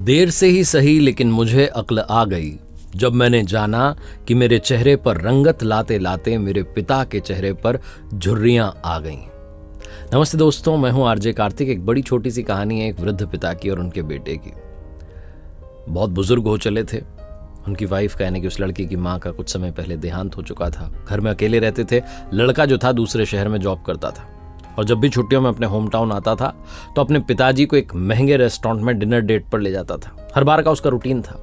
देर से ही सही लेकिन मुझे अक्ल आ गई जब मैंने जाना कि मेरे चेहरे पर रंगत लाते लाते मेरे पिता के चेहरे पर झुर्रियां आ गईं। नमस्ते दोस्तों, मैं हूं आरजे कार्तिक। एक बड़ी छोटी सी कहानी है एक वृद्ध पिता की और उनके बेटे की। बहुत बुजुर्ग हो चले थे। उनकी वाइफ का यानी कि उस लड़की की माँ का कुछ समय पहले देहांत हो चुका था। घर में अकेले रहते थे। लड़का जो था दूसरे शहर में जॉब करता था और जब भी छुट्टियों में अपने होम टाउन आता था तो अपने पिताजी को एक महंगे रेस्टोरेंट में डिनर डेट पर ले जाता था। हर बार का उसका रूटीन था।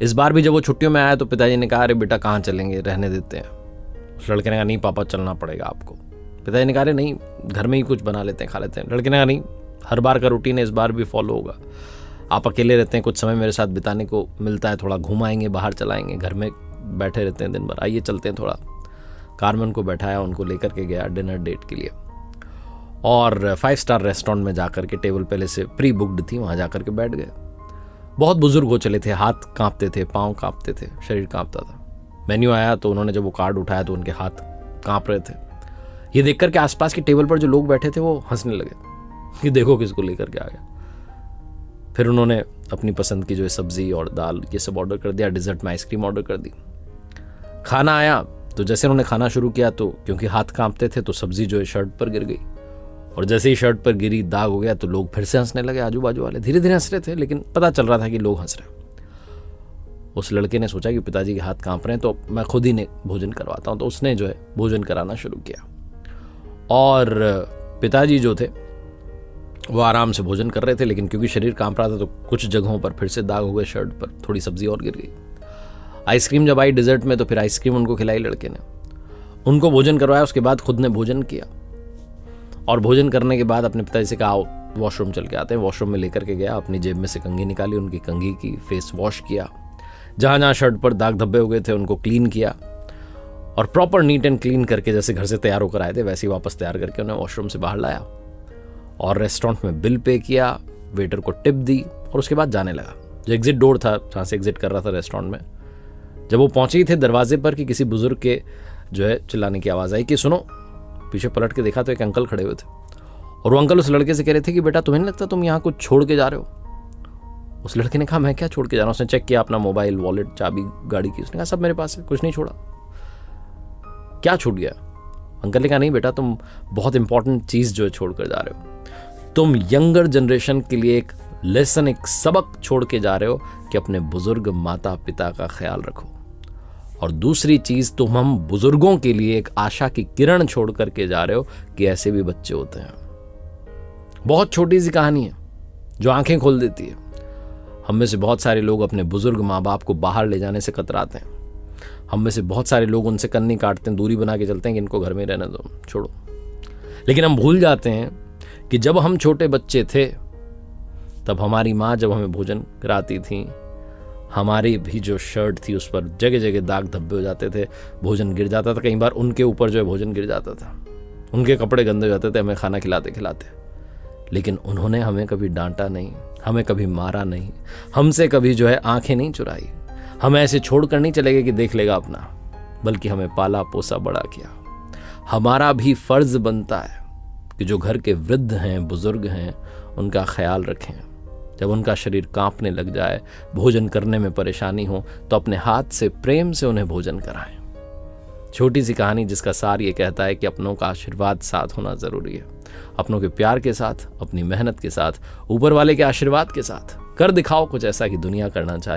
इस बार भी जब वो छुट्टियों में आया तो पिताजी ने कहा, अरे बेटा कहाँ चलेंगे, रहने देते हैं। उस लड़के ने कहा, नहीं पापा चलना पड़ेगा आपको। पिताजी ने कहा, अरे नहीं, घर में ही कुछ बना लेते हैं, खा लेते हैं। लड़के ने कहा, नहीं, हर बार का रूटीन है, इस बार भी फॉलो होगा। आप अकेले रहते हैं, कुछ समय मेरे साथ बिताने को मिलता है, थोड़ा घुमाएंगे, बाहर चलाएंगे, घर में बैठे रहते हैं दिन भर, आइए चलते हैं थोड़ा। कार में उनको बैठाया, उनको लेकर के गया डिनर डेट के लिए और 5 स्टार रेस्टोरेंट में जाकर के टेबल पहले से प्री बुक्ड थी, वहाँ जाकर के बैठ गए। बहुत बुजुर्ग हो चले थे, हाथ कांपते थे, पाँव कांपते थे, शरीर कांपता था। मेन्यू आया तो उन्होंने जब वो कार्ड उठाया तो उनके हाथ कांप रहे थे। ये देख करके आसपास की टेबल पर जो लोग बैठे थे वो हंसने लगे कि देखो किसको लेकर के आ गया। फिर उन्होंने अपनी पसंद की जो है सब्जी और दाल ये सब ऑर्डर कर दिया। डिजर्ट में आइसक्रीम ऑर्डर कर दी। खाना आया तो जैसे उन्होंने खाना शुरू किया तो क्योंकि हाथ कांपते थे तो सब्जी जो है शर्ट पर गिर गई और जैसे ही शर्ट पर गिरी, दाग हो गया तो लोग फिर से हंसने लगे। आजू बाजू वाले धीरे धीरे हंस रहे थे लेकिन पता चल रहा था कि लोग हंस रहे हैं। उस लड़के ने सोचा कि पिताजी के हाथ कांप रहे हैं तो मैं खुद ही ने भोजन करवाता हूं। तो उसने जो है भोजन कराना शुरू किया और पिताजी जो थे वो आराम से भोजन कर रहे थे, लेकिन क्योंकि शरीर कांप रहा था तो कुछ जगहों पर फिर से दाग हो गए, शर्ट पर थोड़ी सब्जी और गिर गई। आइसक्रीम जब आई डिजर्ट में तो फिर आइसक्रीम उनको खिलाई लड़के ने, उनको भोजन करवाया। उसके बाद खुद ने भोजन किया और भोजन करने के बाद अपने पिताजी से कहा, आओ वॉशरूम चल के आते हैं। वॉशरूम में लेकर के गया, अपनी जेब में से कंघी निकाली, उनकी कंघी की फेस वॉश किया, जहाँ जहाँ शर्ट पर दाग धब्बे हो गए थे उनको क्लीन किया और प्रॉपर नीट एंड क्लीन करके जैसे घर से तैयार होकर आए थे वैसे ही वापस तैयार करके उन्हें वॉशरूम से बाहर लाया और रेस्टोरेंट में बिल पे किया, वेटर को टिप दी और उसके बाद जाने लगा। जो एग्जिट डोर था जहाँ से एग्जिट कर रहा था रेस्टोरेंट में, जब वो पहुंचे थे दरवाजे पर कि किसी बुजुर्ग के जो है चिल्लाने की आवाज़ आई कि सुनो। पीछे पलट के देखा तो एक अंकल खड़े हुए थे और वो अंकल उस लड़के से कह रहे थे कि बेटा तुम्हें नहीं लगता तुम यहाँ कुछ छोड़ के जा रहे हो। उस लड़के ने कहा, मैं क्या छोड़ के जा रहा हूँ। उसने चेक किया अपना मोबाइल, वॉलेट, चाबी गाड़ी की। उसने कहा, सब मेरे पास है, कुछ नहीं छोड़ा। क्या छूट गया? अंकल ने कहा, नहीं बेटा तुम बहुत इंपॉर्टेंट चीज़ जो है छोड़ कर जा रहे हो। तुम यंगर जनरेशन के लिए एक लेसन, एक सबक छोड़ के जा रहे हो कि अपने बुजुर्ग माता पिता का ख्याल रखो। और दूसरी चीज, तुम हम बुजुर्गों के लिए एक आशा की किरण छोड़ करके जा रहे हो कि ऐसे भी बच्चे होते हैं। बहुत छोटी सी कहानी है जो आंखें खोल देती है। हम में से बहुत सारे लोग अपने बुजुर्ग माँ बाप को बाहर ले जाने से कतराते हैं। हम में से बहुत सारे लोग उनसे कन्नी काटते हैं, दूरी बना के चलते हैं कि इनको घर में रहने दो, छोड़ो। लेकिन हम भूल जाते हैं कि जब हम छोटे बच्चे थे तब हमारी माँ जब हमें भोजन कराती थी, हमारी भी जो शर्ट थी उस पर जगह जगह दाग धब्बे हो जाते थे, भोजन गिर जाता था। कई बार उनके ऊपर जो है भोजन गिर जाता था, उनके कपड़े गंदे हो जाते थे हमें खाना खिलाते खिलाते। लेकिन उन्होंने हमें कभी डांटा नहीं, हमें कभी मारा नहीं, हमसे कभी जो है आंखें नहीं चुराई, हमें ऐसे छोड़ कर नहीं चले गए कि देख लेगा अपना, बल्कि हमें पाला पोसा बड़ा किया। हमारा भी फर्ज बनता है कि जो घर के वृद्ध हैं, बुजुर्ग हैं, उनका ख्याल रखें। जब उनका शरीर कांपने लग जाए, भोजन करने में परेशानी हो, तो अपने हाथ से प्रेम से उन्हें भोजन कराएं। छोटी सी कहानी जिसका सार ये कहता है कि अपनों का आशीर्वाद साथ होना जरूरी है। अपनों के प्यार के साथ, अपनी मेहनत के साथ, ऊपर वाले के आशीर्वाद के साथ कर दिखाओ कुछ ऐसा कि दुनिया करना चाहे।